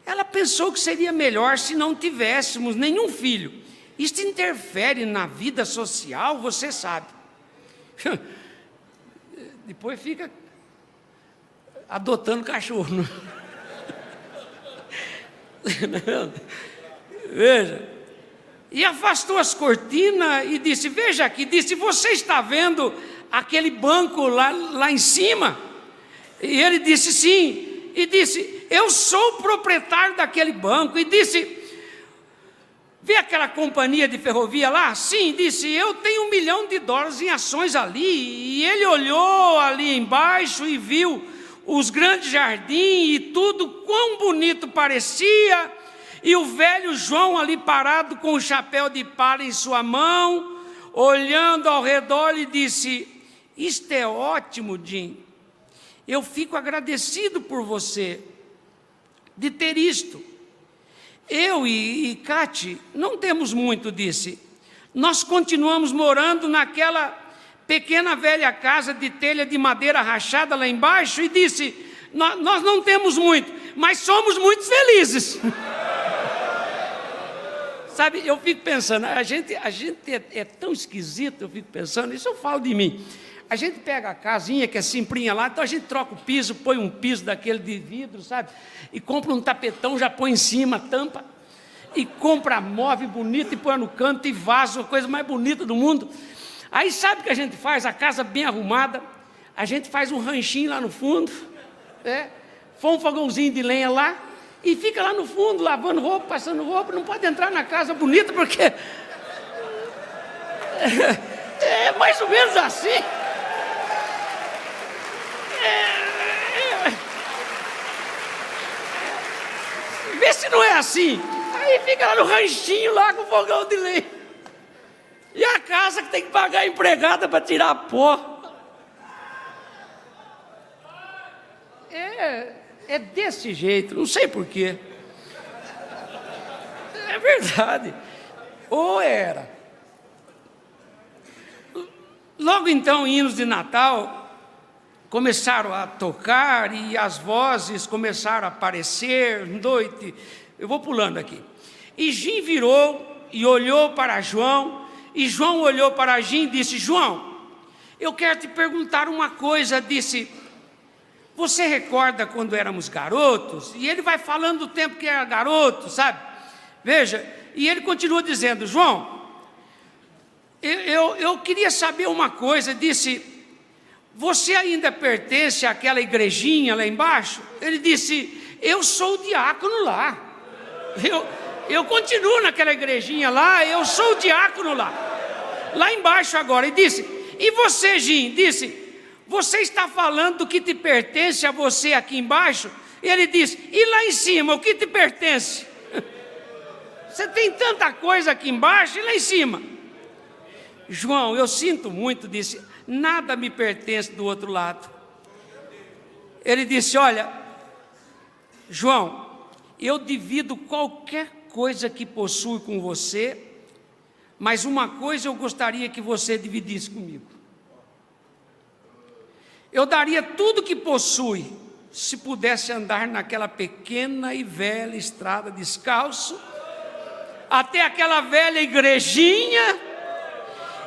ela pensou que seria melhor se não tivéssemos nenhum filho. Isso interfere na vida social, você sabe. Depois fica adotando cachorro. Veja. E afastou as cortinas e disse: veja aqui, disse: você está vendo aquele banco lá em cima? E ele disse: sim. E disse: eu sou o proprietário daquele banco. E disse: vê aquela companhia de ferrovia lá? Sim. Disse: eu tenho $1 milhão em ações ali. E ele olhou ali embaixo e viu os grandes jardins e tudo, quão bonito parecia. E o velho João ali parado com o chapéu de palha em sua mão, olhando ao redor, e disse: isto é ótimo, Jim. Eu fico agradecido por você de ter isto. Eu e Cate não temos muito, disse. Nós continuamos morando naquela pequena velha casa de telha de madeira rachada lá embaixo. E disse: nós não temos muito, mas somos muito felizes. Sabe, eu fico pensando, a gente é tão esquisito, eu fico pensando, isso eu falo de mim. A gente pega a casinha que é simplinha lá, então a gente troca o piso, põe um piso daquele de vidro, sabe? E compra um tapetão, já põe em cima, tampa. e compra móvel bonito e põe no canto e vaso, a coisa mais bonita do mundo. Aí sabe o que a gente faz? A casa bem arrumada, a gente faz um ranchinho lá no fundo, põe um fogãozinho de lenha lá e fica lá no fundo lavando roupa, passando roupa. Não pode entrar na casa bonita porque é mais ou menos assim. Vê se não é assim. Aí fica lá no ranchinho, lá com o fogão de lenha. E a casa que tem que pagar a empregada para tirar pó. É desse jeito, não sei porquê. É verdade. Ou era. Logo então, hinos de Natal começaram a tocar e as vozes começaram a aparecer, noite. Eu vou pulando aqui. E Jim virou e olhou para João, e João olhou para Jim e disse: João, eu quero te perguntar uma coisa. Disse: você recorda quando éramos garotos? E ele vai falando do tempo que era garoto, sabe? Veja, e ele continua dizendo: João, eu queria saber uma coisa. Disse: você ainda pertence àquela igrejinha lá embaixo? Ele disse: eu sou o diácono lá. Eu continuo naquela igrejinha lá, eu sou o diácono lá embaixo agora. E disse: e você, Jim? Disse: você está falando do que te pertence a você aqui embaixo? E ele disse: e lá em cima, o que te pertence? Você tem tanta coisa aqui embaixo e lá em cima. João, eu sinto muito, disse, nada me pertence do outro lado. Ele disse: olha, João, eu divido qualquer coisa que possui com você, mas uma coisa eu gostaria que você dividisse comigo. Eu daria tudo que possui, se pudesse andar naquela pequena e velha estrada descalço, até aquela velha igrejinha,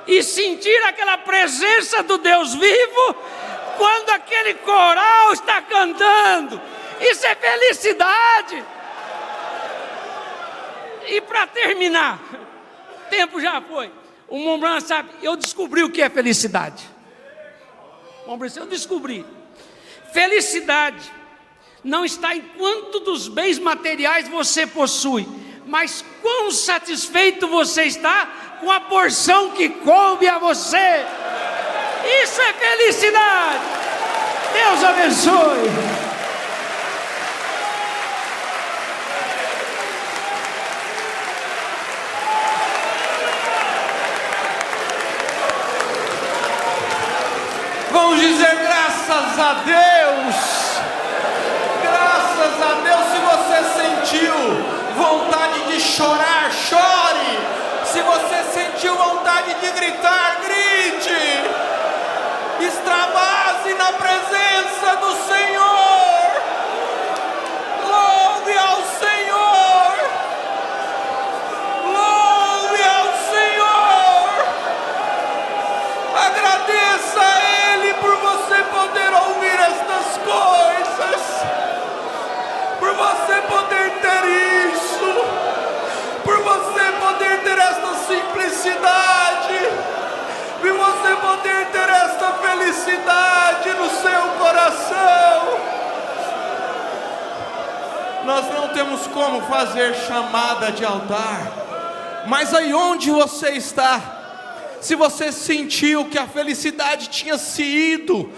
e sentir aquela presença do Deus vivo, quando aquele coral está cantando. Isso é felicidade. E para terminar, o tempo já foi. O Montblanc sabe, eu descobri o que é felicidade. Eu descobri. Felicidade não está em quanto dos bens materiais você possui, mas quão satisfeito você está com a porção que coube a você. Isso é felicidade. Deus abençoe. Vamos dizer graças a Deus. Graças a Deus. Se você sentiu vontade de chorar, chore. Se você sentiu vontade de gritar, grite. Extravase na presença do Senhor. Louve ao Senhor. Louve ao Senhor. Agradeça a Ele por você poder ouvir estas coisas, por você poder ter isso, por você poder ter esta simplicidade, por você poder ter esta felicidade no seu coração. Nós não temos como fazer chamada de altar, mas aí onde você está, se você sentiu que a felicidade tinha se ido,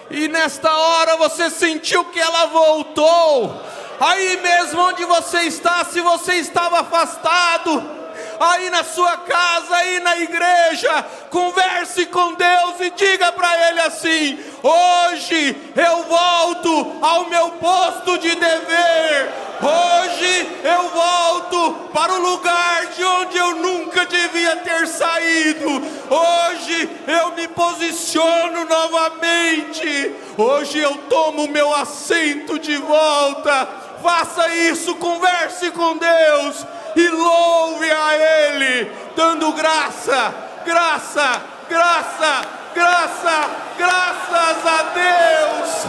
e nesta hora você sentiu que ela voltou, aí mesmo onde você está, se você estava afastado, aí na sua casa, aí na igreja, converse com Deus e diga para Ele assim: hoje eu volto ao meu posto de dever, hoje eu volto para o lugar de onde eu nunca devia ter saído, hoje eu me posiciono novamente, hoje eu tomo o meu assento de volta. Faça isso, converse com Deus e louve a Ele, dando graça, graça, graça, graça, graças a Deus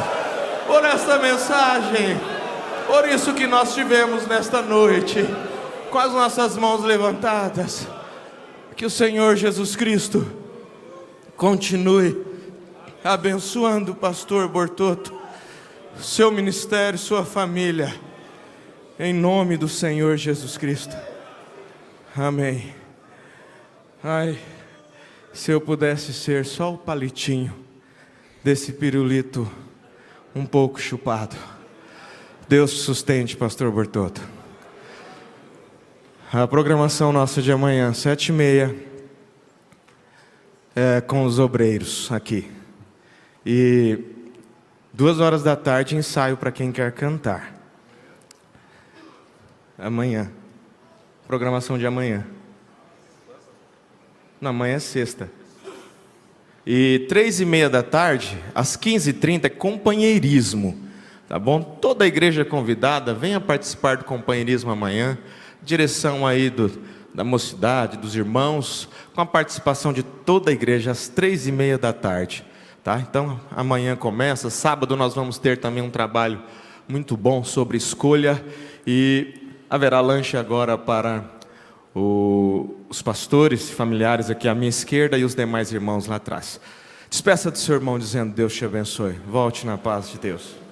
por essa mensagem, por isso que nós tivemos nesta noite. com as nossas mãos levantadas, que o Senhor Jesus Cristo continue abençoando o pastor Bortotto, seu ministério, sua família, em nome do Senhor Jesus Cristo. Amém. Ai, se eu pudesse ser só o palitinho desse pirulito um pouco chupado. Deus te sustente, pastor Bortotto. A programação nossa de amanhã, 7h30, é com os obreiros aqui. E 14h, ensaio para quem quer cantar. Amanhã. Programação de amanhã. Não, amanhã é sexta. E 15h30, às 15h30, é companheirismo. Tá bom? Toda a igreja é convidada, venha participar do companheirismo amanhã. Direção aí da mocidade, dos irmãos, com a participação de toda a igreja, às 15h30. Tá? Então, amanhã começa. Sábado nós vamos ter também um trabalho muito bom sobre escolha. E haverá lanche agora para os pastores e familiares aqui à minha esquerda e os demais irmãos lá atrás. Despeça do seu irmão dizendo: Deus te abençoe. Volte na paz de Deus.